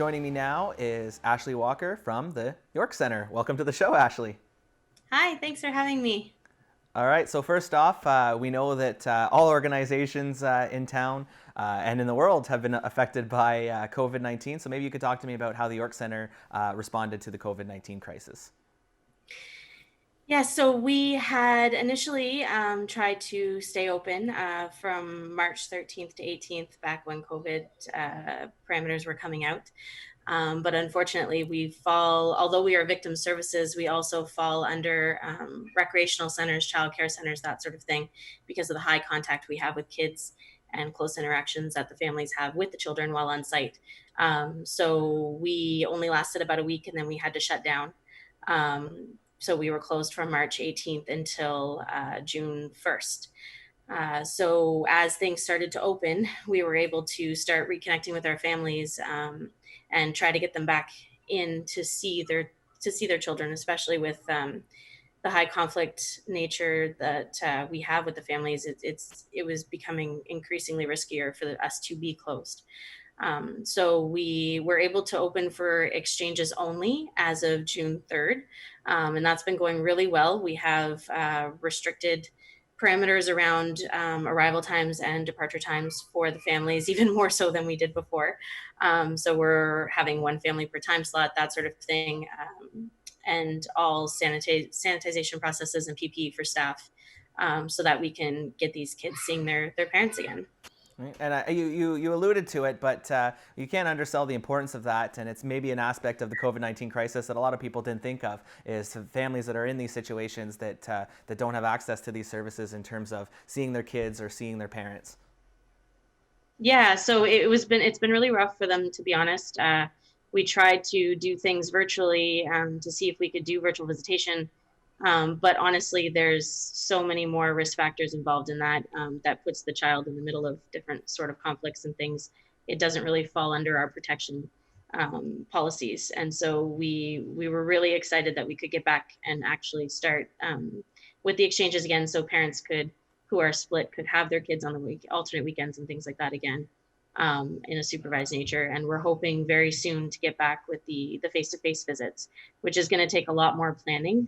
Joining me now is Ashley Walker from the York Center. Welcome to the show, Ashley. Hi, thanks for having me. All right, so first off, we know that all organizations in town and in the world have been affected by COVID-19. So maybe you could talk to me about how the York Center responded to the COVID-19 crisis. Yeah, so we had initially tried to stay open from March 13th to 18th, back when COVID parameters were coming out. But unfortunately, although we are victim services, we also fall under recreational centers, child care centers, that sort of thing, because of the high contact we have with kids and close interactions that the families have with the children while on site. So we only lasted about a week and then we had to shut down. So we were closed from March 18th until June 1st. So as things started to open, we were able to start reconnecting with our families and try to get them back in to see their children, especially with the high conflict nature that we have with the families. It was becoming increasingly riskier for us to be closed. So we were able to open for exchanges only as of June 3rd, and that's been going really well. We have restricted parameters around arrival times and departure times for the families, even more so than we did before. So we're having one family per time slot, that sort of thing, and all sanitization processes and PPE for staff, so that we can get these kids seeing their parents again. Right? And you alluded to it, but you can't undersell the importance of that. And it's maybe an aspect of the COVID-19 crisis that a lot of people didn't think of, is families that are in these situations that don't have access to these services in terms of seeing their kids or seeing their parents. Yeah, so it's been really rough for them, to be honest. We tried to do things virtually to see if we could do virtual visitation, but honestly, there's so many more risk factors involved in that, that puts the child in the middle of different sort of conflicts and things. It doesn't really fall under our protection policies, and so we were really excited that we could get back and actually start with the exchanges again, so parents who are split could have their kids on the alternate weekends and things like that again, in a supervised nature. And we're hoping very soon to get back with the face-to-face visits, which is going to take a lot more planning,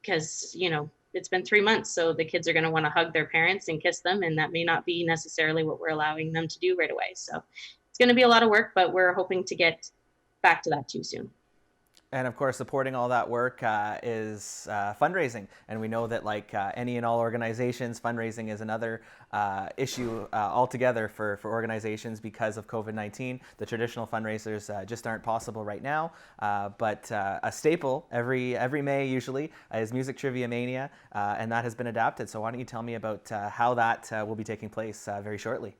because it's been 3 months, so the kids are going to want to hug their parents and kiss them, and that may not be necessarily what we're allowing them to do right away. So it's going to be a lot of work, but we're hoping to get back to that too soon. And of course, supporting all that work is fundraising. And we know that, like any and all organizations, fundraising is another issue altogether for organizations because of COVID-19. The traditional fundraisers just aren't possible right now. But a staple every May usually is Music Trivia Mania, and that has been adapted. So why don't you tell me about how that will be taking place very shortly?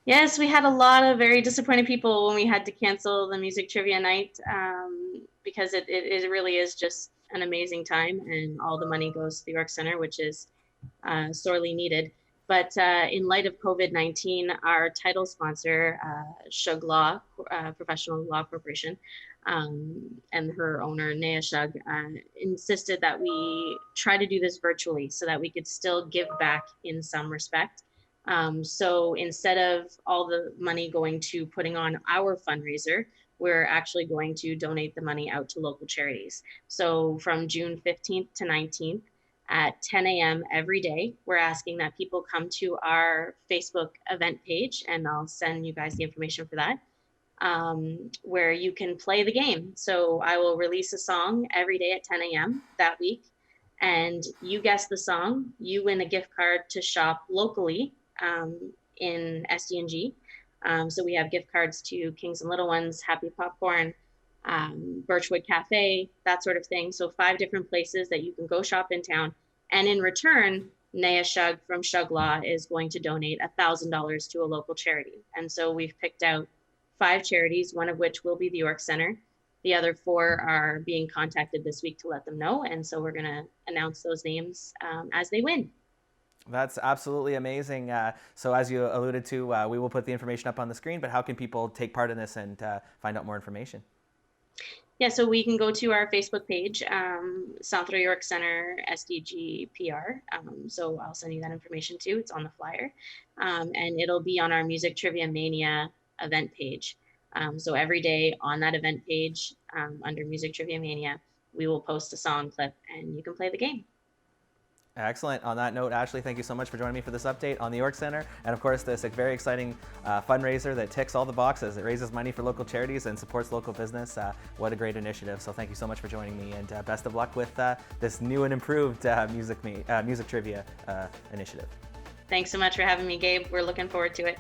Yes, we had a lot of very disappointed people when we had to cancel the music trivia night, because it really is just an amazing time, and all the money goes to the York Center, which is sorely needed. But in light of COVID-19, our title sponsor, Shug Law, Professional Law Corporation, and her owner, Naya Shug, insisted that we try to do this virtually so that we could still give back in some respect. So instead of all the money going to putting on our fundraiser, we're actually going to donate the money out to local charities. So from June 15th to 19th at 10 a.m. every day, we're asking that people come to our Facebook event page, and I'll send you guys the information for that, where you can play the game. So I will release a song every day at 10 a.m. that week, and you guess the song, you win a gift card to shop locally in SDNG. So we have gift cards to Kings and Little Ones, Happy Popcorn, Birchwood Cafe, that sort of thing. So 5 different places that you can go shop in town. And in return, Naya Shug from Shug Law is going to donate $1,000 to a local charity. And so we've picked out 5 charities, one of which will be the York Center. The other 4 are being contacted this week to let them know. And so we're going to announce those names as they win. That's absolutely amazing. So as you alluded to, we will put the information up on the screen, but how can people take part in this and find out more information? Yeah, so we can go to our Facebook page, Southern York Center SDG PR. So I'll send you that information too. It's on the flyer. And it'll be on our Music Trivia Mania event page. So every day on that event page under Music Trivia Mania, we will post a song clip and you can play the game. Excellent. On that note, Ashley, thank you so much for joining me for this update on the York Center, and of course this very exciting fundraiser that ticks all the boxes. It raises money for local charities and supports local business. What a great initiative. So thank you so much for joining me, and best of luck with this new and improved music trivia initiative. Thanks so much for having me, Gabe. We're looking forward to it.